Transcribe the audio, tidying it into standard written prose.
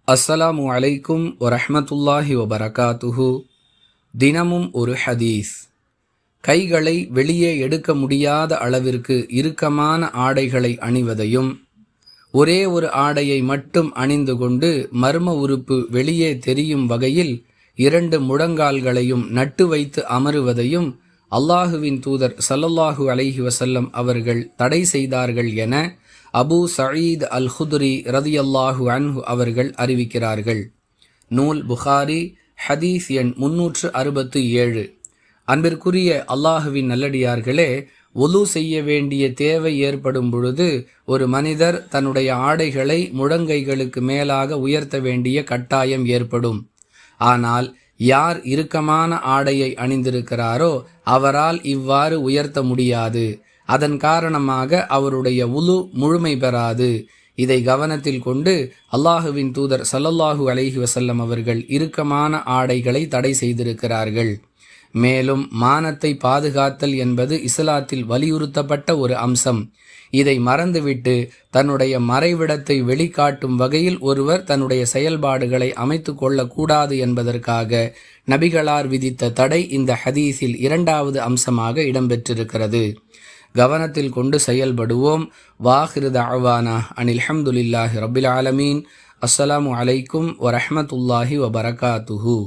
அஸ்ஸலாமு அலைக்கும் வரஹ்மத்துல்லாஹி வபரகாத்துஹு. தினமும் ஒரு ஹதீஸ். கைகளை வெளியே எடுக்க முடியாத அளவிற்கு இறுக்கமான ஆடைகளை அணிவதையும், ஒரே ஒரு ஆடையை மட்டும் அணிந்து கொண்டு மர்ம உறுப்பு வெளியே தெரியும் வகையில் 2 முழங்கால்களையும் நட்டு வைத்து அமருவதையும் அல்லாஹுவின் தூதர் ஸல்லல்லாஹு அலைஹி வஸல்லம் அவர்கள் தடை செய்தார்கள் என அபூ சயீத் அல் குத்ரி ரதியல்லாஹு அன்ஹு அவர்கள் அறிவிக்கிறார்கள். நூல் புகாரி, ஹதீஸ் எண் 367. அன்பிற்குரிய அல்லாஹுவின் நல்லடியார்களே, ஒலு செய்ய வேண்டிய தேவை ஏற்படும் பொழுது ஒரு மனிதர் தன்னுடைய ஆடைகளை முழங்கைகளுக்கு மேலாக உயர்த்த வேண்டிய கட்டாயம் ஏற்படும். ஆனால் யார் இறுக்கமான ஆடையை அணிந்திருக்கிறாரோ அவரால் இவ்வாறு உயர்த்த முடியாது. அதன் காரணமாக அவருடைய உலு முழுமை பெறாது. இதை கவனத்தில் கொண்டு அல்லாஹுவின் தூதர் ஸல்லல்லாஹு அலைஹி வஸல்லம் அவர்கள் இறுக்கமான ஆடைகளை தடை செய்திருக்கிறார்கள். மேலும் மானத்தை பாதுகாத்தல் என்பது இஸ்லாத்தில் வலியுறுத்தப்பட்ட ஒரு அம்சம். இதை மறந்துவிட்டு தன்னுடைய மறைவிடத்தை வெளிக்காட்டும் வகையில் ஒருவர் தன்னுடைய செயல்பாடுகளை அமைத்து கொள்ளக்கூடாது என்பதற்காக நபிகளார் விதித்த தடை இந்த ஹதீஸில் 2வது அம்சமாக இடம்பெற்றிருக்கிறது. கவனத்தில் கொண்டு செயல்படுவோம். வாஹிரு தஅவானா அனில் ஹம்துலில்லாஹி ரப்பில் ஆலமீன். அஸ்ஸலாமு அலைக்கும் வரஹ்மத்துல்லாஹி வபரகாத்துஹு.